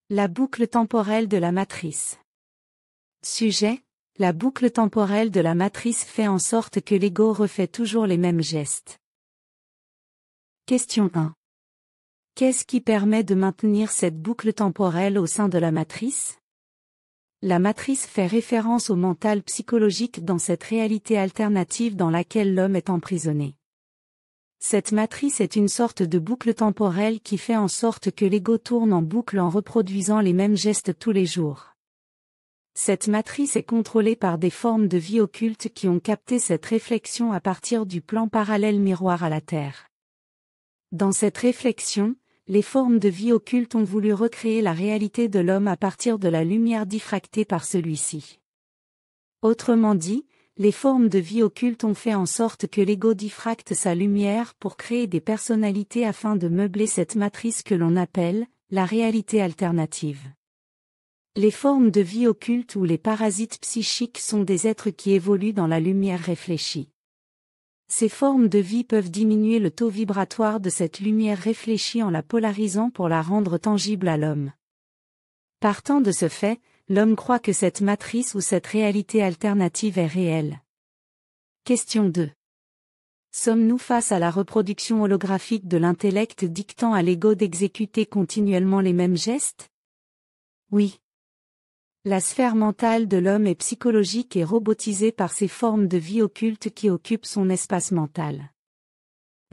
La boucle temporelle de la matrice. Sujet: la boucle temporelle de la matrice fait en sorte que l'ego refait toujours les mêmes gestes. Question 1. Qu'est-ce qui permet de maintenir cette boucle temporelle au sein de la matrice? La matrice fait référence au mental psychologique dans cette réalité alternative dans laquelle l'homme est emprisonné. Cette matrice est une sorte de boucle temporelle qui fait en sorte que l'ego tourne en boucle en reproduisant les mêmes gestes tous les jours. Cette matrice est contrôlée par des formes de vie occultes qui ont capté cette réflexion à partir du plan parallèle miroir à la Terre. Dans cette réflexion, les formes de vie occultes ont voulu recréer la réalité de l'homme à partir de la lumière diffractée par celui-ci. Autrement dit, les formes de vie occultes ont fait en sorte que l'ego diffracte sa lumière pour créer des personnalités afin de meubler cette matrice que l'on appelle la réalité alternative. Les formes de vie occultes ou les parasites psychiques sont des êtres qui évoluent dans la lumière réfléchie. Ces formes de vie peuvent diminuer le taux vibratoire de cette lumière réfléchie en la polarisant pour la rendre tangible à l'homme. Partant de ce fait, l'homme croit que cette matrice ou cette réalité alternative est réelle. Question 2. Sommes-nous face à la reproduction holographique de l'intellect dictant à l'ego d'exécuter continuellement les mêmes gestes? Oui. La sphère mentale de l'homme est psychologique et robotisée par ces formes de vie occultes qui occupent son espace mental.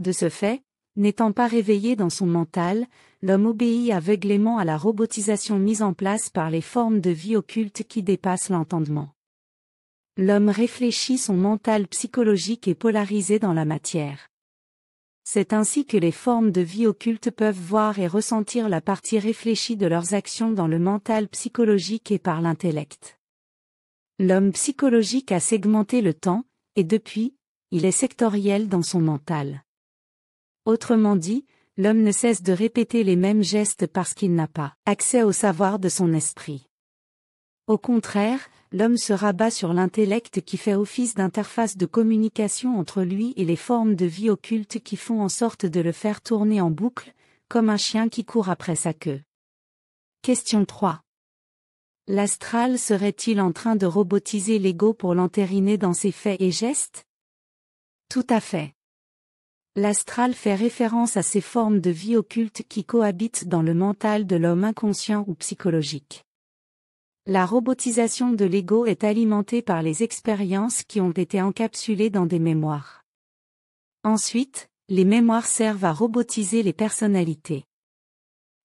De ce fait, n'étant pas réveillé dans son mental, l'homme obéit aveuglément à la robotisation mise en place par les formes de vie occultes qui dépassent l'entendement. L'homme réfléchit son mental psychologique et polarisé dans la matière. C'est ainsi que les formes de vie occultes peuvent voir et ressentir la partie réfléchie de leurs actions dans le mental psychologique et par l'intellect. L'homme psychologique a segmenté le temps, et depuis, il est sectoriel dans son mental. Autrement dit, l'homme ne cesse de répéter les mêmes gestes parce qu'il n'a pas accès au savoir de son esprit. Au contraire, l'homme se rabat sur l'intellect qui fait office d'interface de communication entre lui et les formes de vie occultes qui font en sorte de le faire tourner en boucle, comme un chien qui court après sa queue. Question 3. L'astral serait-il en train de robotiser l'ego pour l'entériner dans ses faits et gestes? Tout à fait. L'astral fait référence à ces formes de vie occultes qui cohabitent dans le mental de l'homme inconscient ou psychologique. La robotisation de l'ego est alimentée par les expériences qui ont été encapsulées dans des mémoires. Ensuite, les mémoires servent à robotiser les personnalités.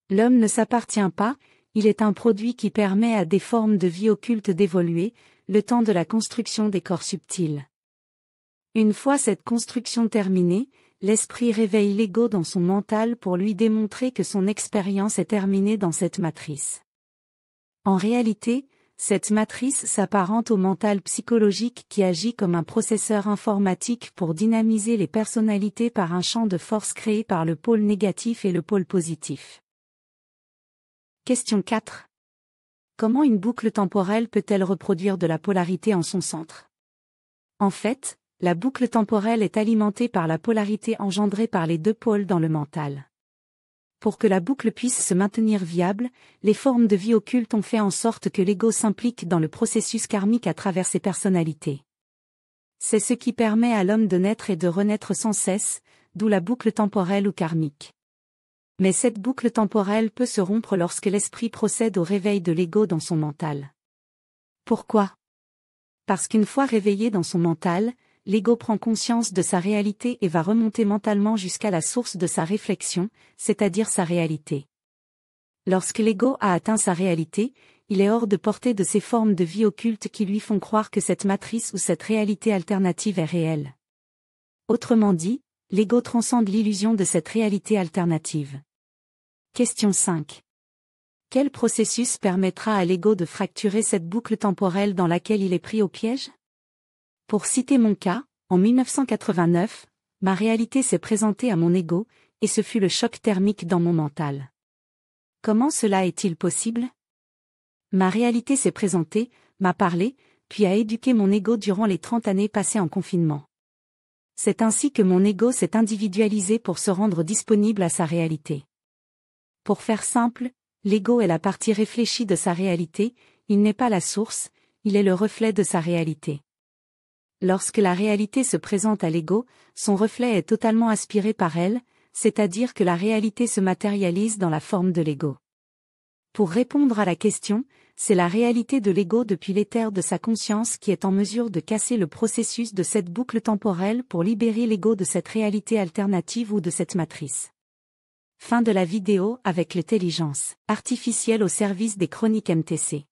L'homme ne s'appartient pas, il est un produit qui permet à des formes de vie occultes d'évoluer, le temps de la construction des corps subtils. Une fois cette construction terminée, l'esprit réveille l'ego dans son mental pour lui démontrer que son expérience est terminée dans cette matrice. En réalité, cette matrice s'apparente au mental psychologique qui agit comme un processeur informatique pour dynamiser les personnalités par un champ de force créé par le pôle négatif et le pôle positif. Question 4. Comment une boucle temporelle peut-elle reproduire de la polarité en son centre? En fait, la boucle temporelle est alimentée par la polarité engendrée par les deux pôles dans le mental. Pour que la boucle puisse se maintenir viable, les formes de vie occultes ont fait en sorte que l'ego s'implique dans le processus karmique à travers ses personnalités. C'est ce qui permet à l'homme de naître et de renaître sans cesse, d'où la boucle temporelle ou karmique. Mais cette boucle temporelle peut se rompre lorsque l'esprit procède au réveil de l'ego dans son mental. Pourquoi? Parce qu'une fois réveillé dans son mental, l'ego prend conscience de sa réalité et va remonter mentalement jusqu'à la source de sa réflexion, c'est-à-dire sa réalité. Lorsque l'ego a atteint sa réalité, il est hors de portée de ces formes de vie occultes qui lui font croire que cette matrice ou cette réalité alternative est réelle. Autrement dit, l'ego transcende l'illusion de cette réalité alternative. Question 5. Quel processus permettra à l'ego de fracturer cette boucle temporelle dans laquelle il est pris au piège? Pour citer mon cas, en 1989, ma réalité s'est présentée à mon ego, et ce fut le choc thermique dans mon mental. Comment cela est-il possible? Ma réalité s'est présentée, m'a parlé, puis a éduqué mon ego durant les 30 années passées en confinement. C'est ainsi que mon ego s'est individualisé pour se rendre disponible à sa réalité. Pour faire simple, L'ego est la partie réfléchie de sa réalité, il n'est pas la source, il est le reflet de sa réalité. Lorsque la réalité se présente à l'ego, son reflet est totalement aspiré par elle, c'est-à-dire que la réalité se matérialise dans la forme de l'ego. Pour répondre à la question, c'est la réalité de l'ego depuis l'éther de sa conscience qui est en mesure de casser le processus de cette boucle temporelle pour libérer l'ego de cette réalité alternative ou de cette matrice. Fin de la vidéo avec l'intelligence artificielle au service des chroniques MTC.